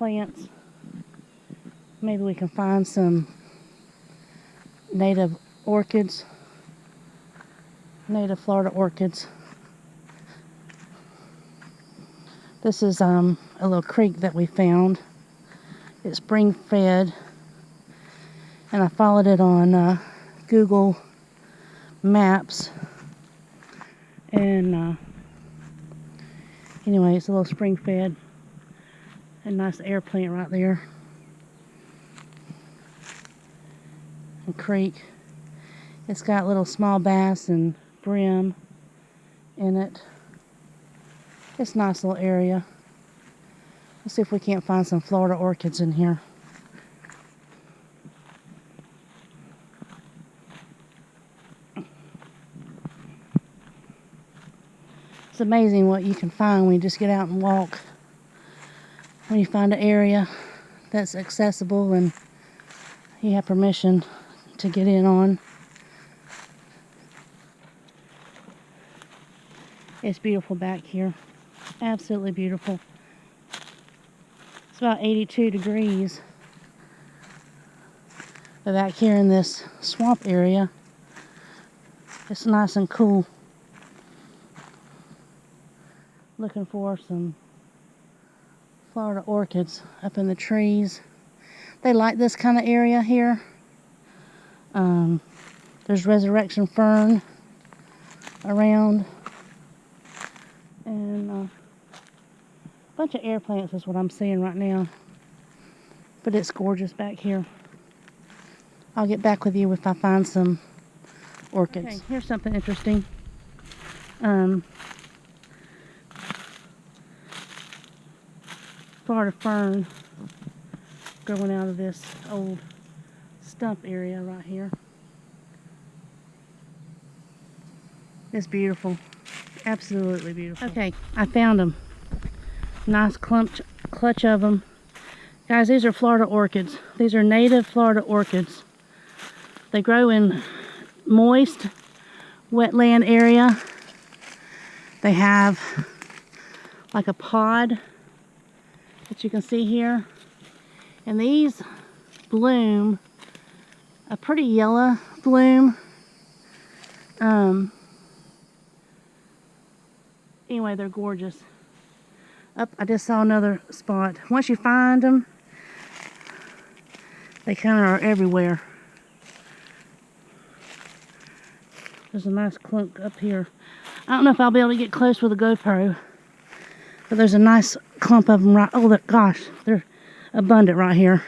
plants. Maybe we can find some native orchids, native Florida orchids. This is a little creek that we found. It's spring fed, and I followed it on Google Maps. And anyway, it's a little spring fed. A nice air plant right there. A creek. It's got little small bass and brim in it. It's a nice little area. Let's see if we can't find some Florida orchids in here. It's amazing what you can find when you just get out and walk. When you find an area that's accessible and you have permission to get in on. It's beautiful back here. Absolutely beautiful. It's about 82 degrees. But back here in this swamp area, it's nice and cool. Looking for some Florida orchids up in the trees. They like this kind of area here. There's resurrection fern around. And a bunch of air plants is what I'm seeing right now. But it's gorgeous back here. I'll get back with you if I find some orchids. Okay, here's something interesting. Florida fern growing out of this old stump area right here. It's beautiful. Absolutely beautiful. Okay, I found them. Nice clutch of them. Guys, these are Florida orchids. These are native Florida orchids. They grow in moist, wetland area. They have like a pod that you can see here. And these bloom a pretty yellow bloom. Anyway, they're gorgeous. Up, I just saw another spot. Once you find them, they kind of are everywhere. There's a nice clunk up here. I don't know if I'll be able to get close with a GoPro, but there's a nice clump of them right. Oh, gosh, they're abundant right here.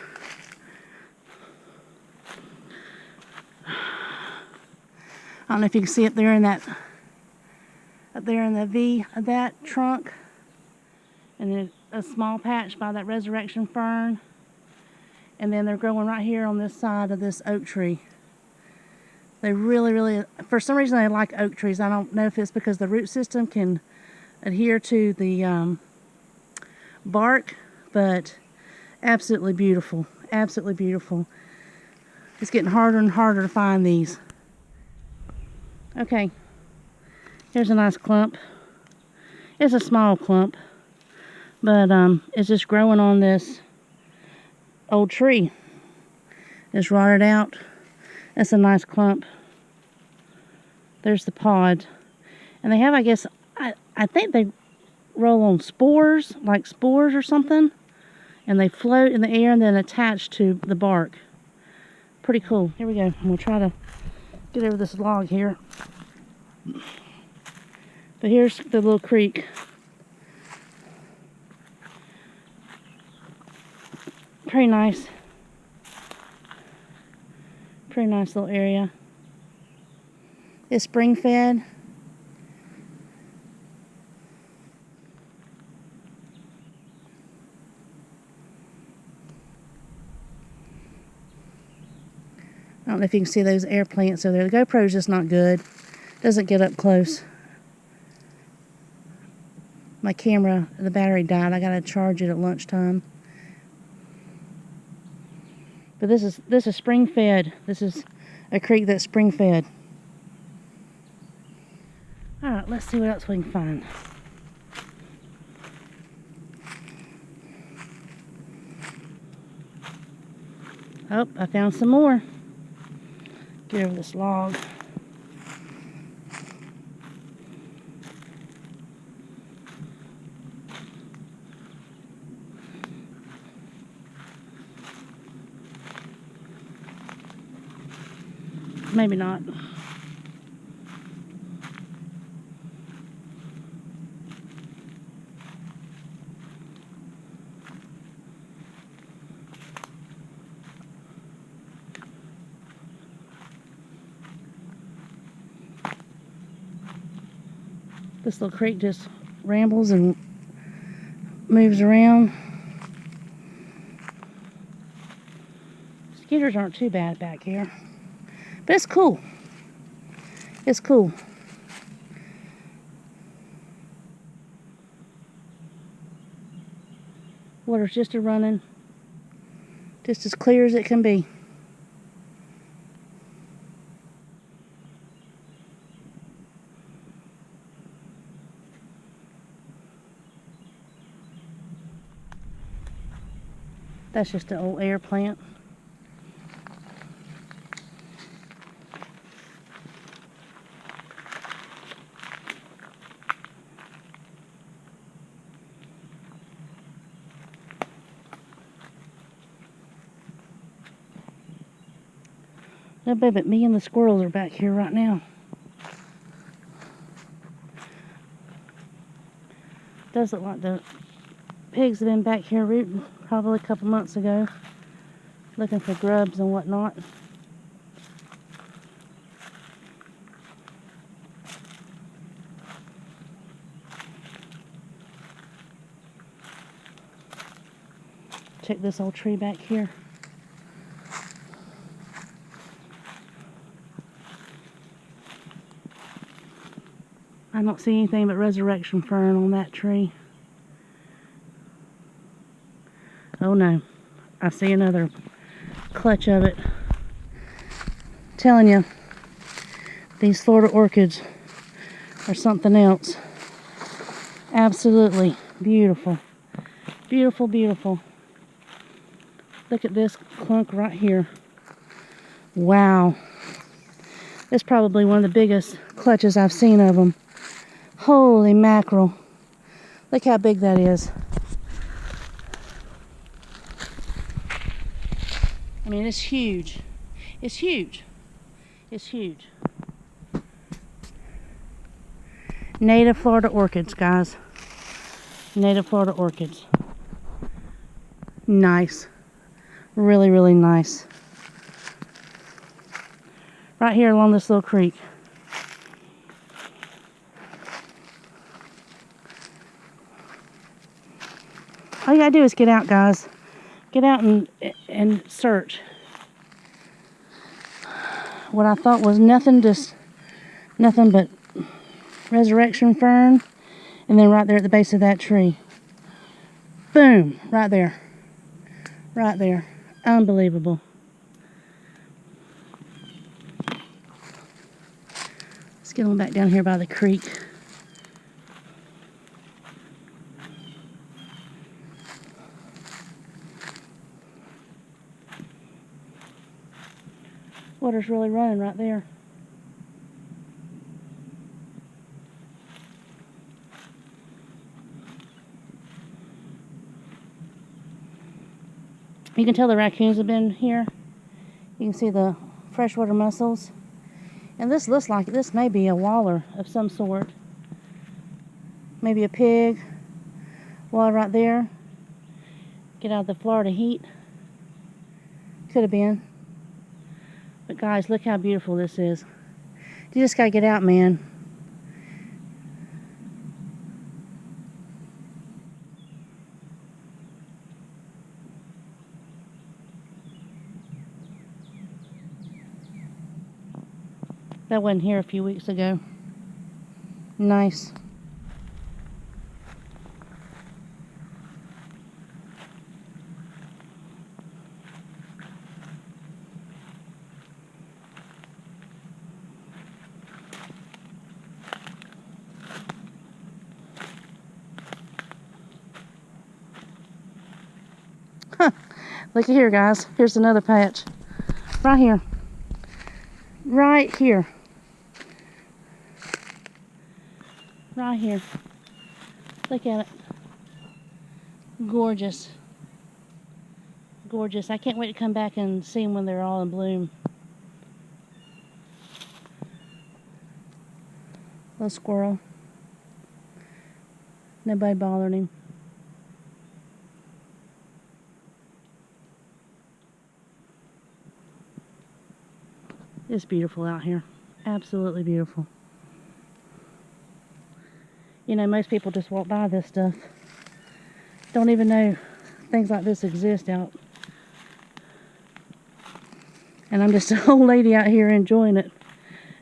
I don't know if you can see it there in that, up there in the V of that trunk, and then a small patch by that resurrection fern, and then they're growing right here on this side of this oak tree. They really, for some reason they like oak trees. I don't know if it's because the root system can adhere to the bark, but absolutely beautiful, absolutely beautiful. It's getting harder and harder to find these. Okay, here's a nice clump. It's a small clump, but it's just growing on this old tree. It's rotted out. That's a nice clump. There's the pod. And they have, I guess, I think they roll on spores, like spores or something. And they float in the air and then attach to the bark. Pretty cool. Here we go. I'm going to try to get over this log here. But here's the little creek. Pretty nice. Pretty nice little area. It's spring fed. I don't know if you can see those air plants over there. The GoPro's just not good. Doesn't get up close. My camera, the battery died. I gotta charge it at lunchtime. But this is spring fed. This is a creek that's spring fed. Alright, let's see what else we can find. Oh, I found some more. Get over this log. Maybe not. This little creek just rambles and moves around. Mosquitoes aren't too bad back here, but it's cool. It's cool. Water's just a-running, just as clear as it can be. That's just an old air plant. Nobody but me and the squirrels are back here right now. Does look like the pigs have been back here rooting probably a couple months ago, looking for grubs and whatnot. Check this old tree back here. I don't see anything but resurrection fern on that tree. Oh no, I see another clutch of it. I'm telling you, these Florida orchids are something else. Absolutely beautiful. Beautiful, beautiful. Look at this clunk right here. Wow. It's probably one of the biggest clutches I've seen of them. Holy mackerel. Look how big that is. I mean, it's huge. It's huge. It's huge. Native Florida orchids, guys. Native Florida orchids. Nice. Really, really nice. Right here along this little creek. All you gotta do is get out, guys. Get out and search. What I thought was nothing but resurrection fern, and then right there at the base of that tree. Boom! Right there. Right there. Unbelievable. Let's get on back down here by the creek. Water's really running right there. You can tell the raccoons have been here. You can see the freshwater mussels. And this looks like this may be a waller of some sort. Maybe a pig. Waller right there. Get out of the Florida heat. Could have been. But guys, look how beautiful this is. You just gotta get out, man. That wasn't here a few weeks ago. Nice. Look at here, guys. Here's another patch. Right here. Right here. Right here. Look at it. Gorgeous. Gorgeous. I can't wait to come back and see them when they're all in bloom. Little squirrel. Nobody bothered him. It's beautiful out here. Absolutely beautiful. You know, most people just walk by this stuff. Don't even know things like this exist out. And I'm just an old lady out here enjoying it.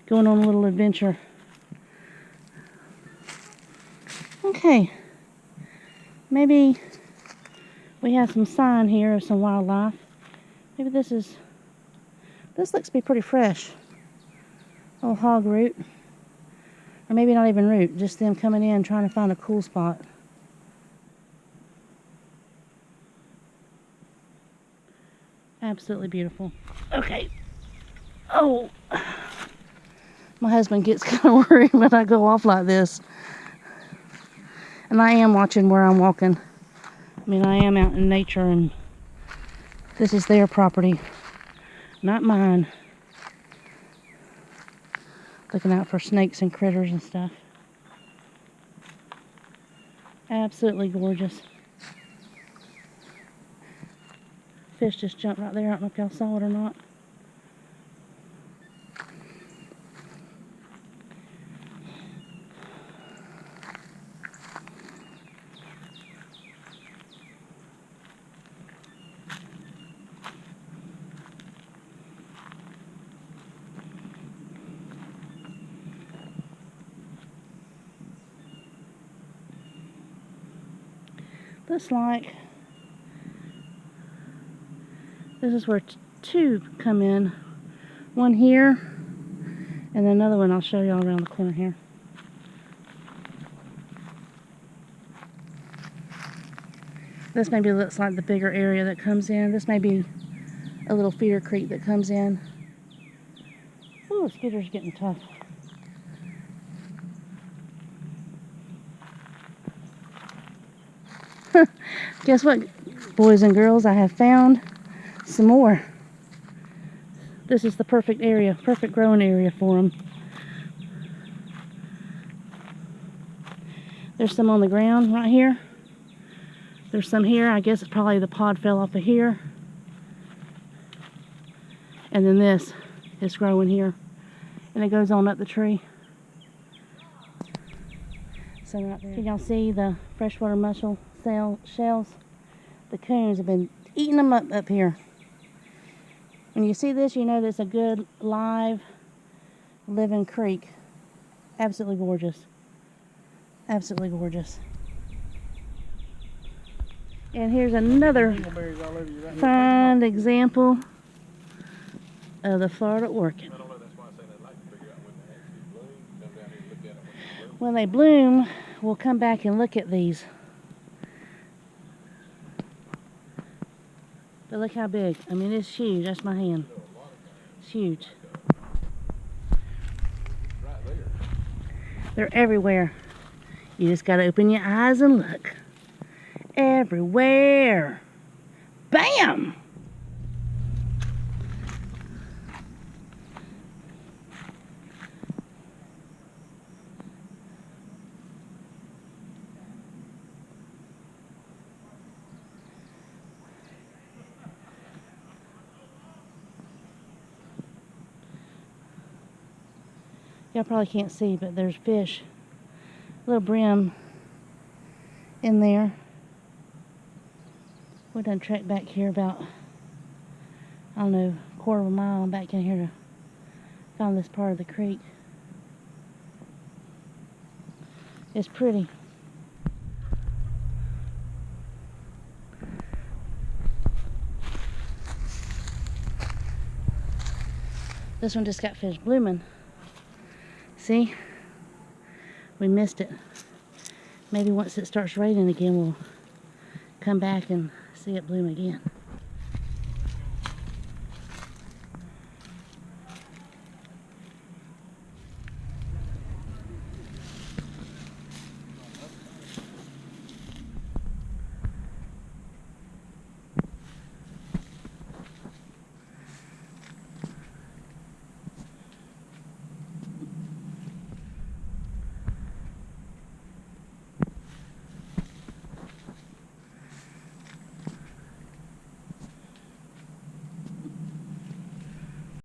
Going on a little adventure. Okay. Maybe we have some sign here of some wildlife. Maybe this looks to be pretty fresh. Old hog root. Or maybe not even root, just them coming in trying to find a cool spot. Absolutely beautiful. Okay. Oh, my husband gets kind of worried when I go off like this. And I am watching where I'm walking. I mean, I am out in nature and this is their property, not mine. Looking out for snakes and critters and stuff. Absolutely gorgeous. Fish just jumped right there. I don't know if y'all saw it or not. Looks like this is where two come in. One here, and another one I'll show y'all around the corner here. This maybe looks like the bigger area that comes in. This may be a little feeder creek that comes in. Ooh, the skitter's getting tough. Guess what, boys and girls? I have found some more. This is the perfect area, perfect growing area for them. There's some on the ground right here. There's some here. I guess it's probably the pod fell off of here. And then this is growing here. And it goes on up the tree. So right there. Can y'all see the freshwater mussel shells? The coons have been eating them up here. When you see this, you know that's a good live living creek. Absolutely gorgeous. Absolutely gorgeous. And here's another fine example of the Florida orchid. When they bloom, we'll come back and look at these. But look how big. I mean, it's huge. That's my hand. It's huge. They're everywhere. You just got to open your eyes and look. Everywhere. Bam! Y'all probably can't see, but there's fish. Little brim in there. We done trekked back here about, I don't know, a quarter of a mile back in here to find this part of the creek. It's pretty. This one just got finished blooming. See? We missed it. Maybe once it starts raining again, we'll come back and see it bloom again.